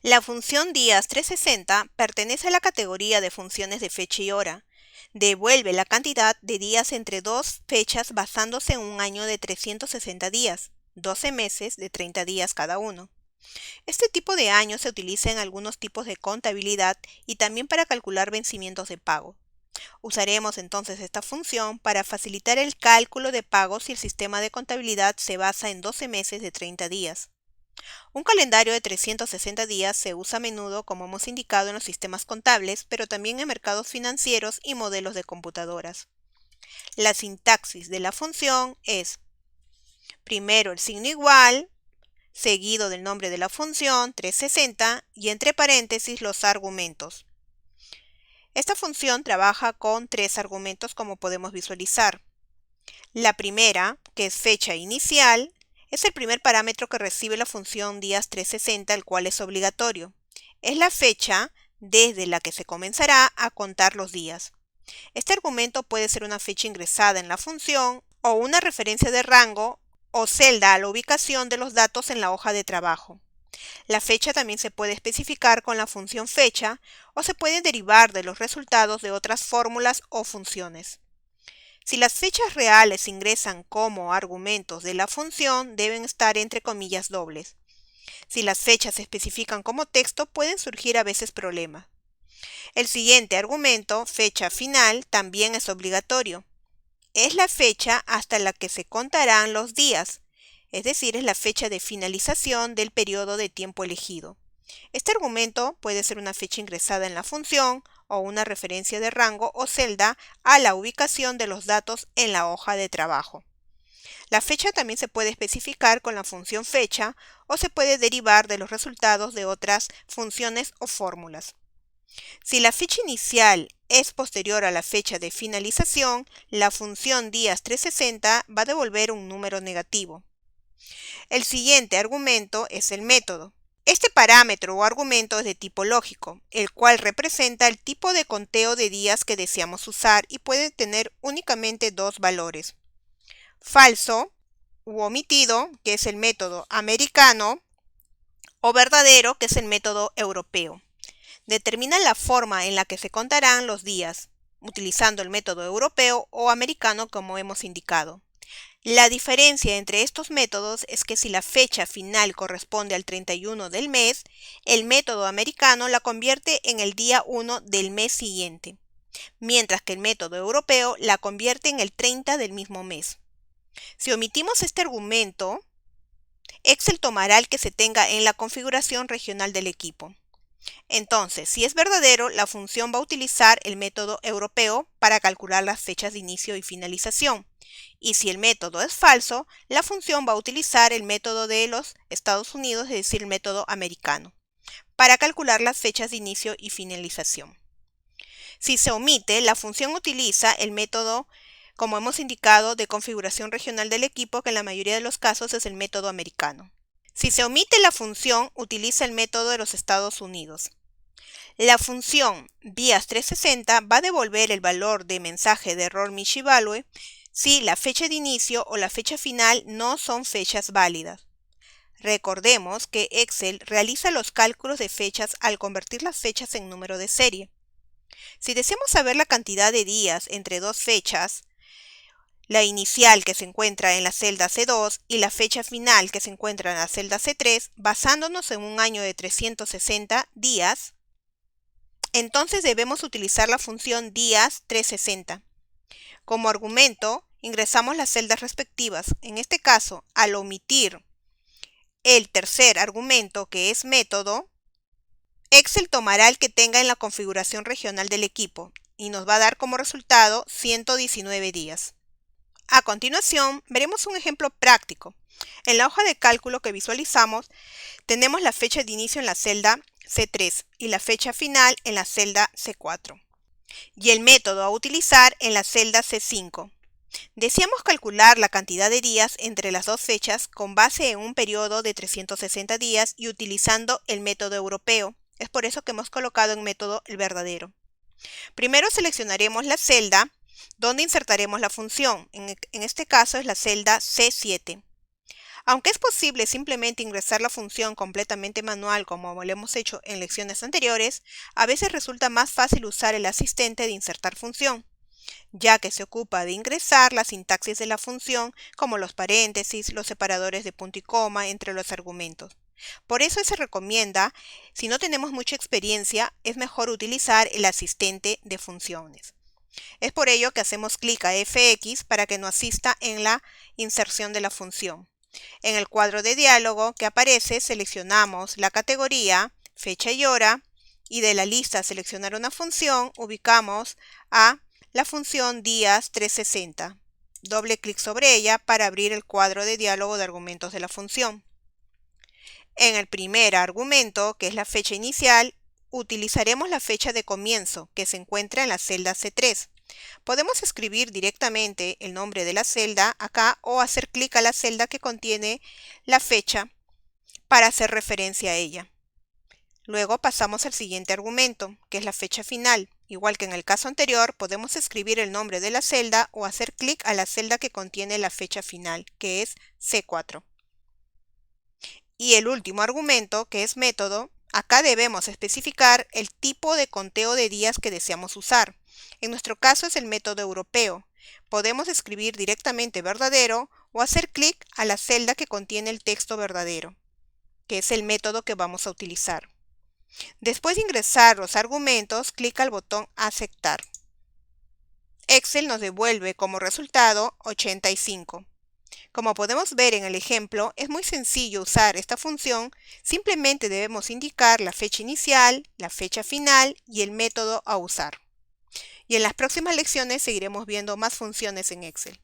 La función días 360 pertenece a la categoría de funciones de fecha y hora. Devuelve la cantidad de días entre dos fechas basándose en un año de 360 días, 12 meses de 30 días cada uno. Este tipo de año se utiliza en algunos tipos de contabilidad y también para calcular vencimientos de pago. Usaremos entonces esta función para facilitar el cálculo de pagos si el sistema de contabilidad se basa en 12 meses de 30 días. Un calendario de 360 días se usa a menudo, como hemos indicado, en los sistemas contables, pero también en mercados financieros y modelos de computadoras. La sintaxis de la función es primero el signo igual, seguido del nombre de la función 360 y entre paréntesis los argumentos. Esta función trabaja con tres argumentos como podemos visualizar. La primera, que es fecha inicial, es el primer parámetro que recibe la función días 360, el cual es obligatorio. Es la fecha desde la que se comenzará a contar los días. Este argumento puede ser una fecha ingresada en la función o una referencia de rango o celda a la ubicación de los datos en la hoja de trabajo. La fecha también se puede especificar con la función fecha o se puede derivar de los resultados de otras fórmulas o funciones. Si las fechas reales se ingresan como argumentos de la función, deben estar entre comillas dobles. Si las fechas se especifican como texto, pueden surgir a veces problemas. El siguiente argumento, fecha final, también es obligatorio. Es la fecha hasta la que se contarán los días, es decir, es la fecha de finalización del periodo de tiempo elegido. Este argumento puede ser una fecha ingresada en la función o una referencia de rango o celda a la ubicación de los datos en la hoja de trabajo. La fecha también se puede especificar con la función fecha o se puede derivar de los resultados de otras funciones o fórmulas. Si la fecha inicial es posterior a la fecha de finalización, la función días 360 va a devolver un número negativo. El siguiente argumento es el método. Este parámetro o argumento es de tipo lógico, el cual representa el tipo de conteo de días que deseamos usar y puede tener únicamente dos valores: falso u omitido, que es el método americano, o verdadero, que es el método europeo. Determina la forma en la que se contarán los días, utilizando el método europeo o americano como hemos indicado. La diferencia entre estos métodos es que si la fecha final corresponde al 31 del mes, el método americano la convierte en el día 1 del mes siguiente, mientras que el método europeo la convierte en el 30 del mismo mes. Si omitimos este argumento, Excel tomará el que se tenga en la configuración regional del equipo. Entonces, si es verdadero, la función va a utilizar el método europeo para calcular las fechas de inicio y finalización. Y si el método es falso, la función va a utilizar el método de los Estados Unidos, es decir, el método americano, para calcular las fechas de inicio y finalización. Si se omite, la función utiliza el método, como hemos indicado, de configuración regional del equipo, que en la mayoría de los casos es el método americano. Si se omite la función, utiliza el método de los Estados Unidos. La función días 360 va a devolver el valor de mensaje de error misvalue si la fecha de inicio o la fecha final no son fechas válidas. Recordemos que Excel realiza los cálculos de fechas al convertir las fechas en número de serie. Si deseamos saber la cantidad de días entre dos fechas, la inicial que se encuentra en la celda C2 y la fecha final que se encuentra en la celda C3, basándonos en un año de 360 días, entonces debemos utilizar la función días 360. Como argumento, ingresamos las celdas respectivas. En este caso, al omitir el tercer argumento, que es método, Excel tomará el que tenga en la configuración regional del equipo y nos va a dar como resultado 119 días. A continuación, veremos un ejemplo práctico. En la hoja de cálculo que visualizamos, tenemos la fecha de inicio en la celda C3 y la fecha final en la celda C4 y el método a utilizar en la celda C5. Deseamos calcular la cantidad de días entre las dos fechas con base en un periodo de 360 días y utilizando el método europeo. Es por eso que hemos colocado en método el verdadero. Primero seleccionaremos la celda donde insertaremos la función. En este caso es la celda C7. Aunque es posible simplemente ingresar la función completamente manual como lo hemos hecho en lecciones anteriores, a veces resulta más fácil usar el asistente de insertar función, ya que se ocupa de ingresar la sintaxis de la función como los paréntesis, los separadores de punto y coma entre los argumentos. Por eso se recomienda, si no tenemos mucha experiencia, es mejor utilizar el asistente de funciones. Es por ello que hacemos clic a FX para que nos asista en la inserción de la función. En el cuadro de diálogo que aparece seleccionamos la categoría, fecha y hora, y de la lista seleccionar una función, ubicamos a la función días 360. Doble clic sobre ella para abrir el cuadro de diálogo de argumentos de la función. En el primer argumento, que es la fecha inicial, utilizaremos la fecha de comienzo, que se encuentra en la celda C3. Podemos escribir directamente el nombre de la celda acá o hacer clic a la celda que contiene la fecha para hacer referencia a ella. Luego pasamos al siguiente argumento, que es la fecha final. Igual que en el caso anterior, podemos escribir el nombre de la celda o hacer clic a la celda que contiene la fecha final, que es C4. Y el último argumento, que es método, acá debemos especificar el tipo de conteo de días que deseamos usar. En nuestro caso es el método europeo. Podemos escribir directamente verdadero o hacer clic a la celda que contiene el texto verdadero, que es el método que vamos a utilizar. Después de ingresar los argumentos, clic al botón Aceptar. Excel nos devuelve como resultado 85. Como podemos ver en el ejemplo, es muy sencillo usar esta función, simplemente debemos indicar la fecha inicial, la fecha final y el método a usar. Y en las próximas lecciones seguiremos viendo más funciones en Excel.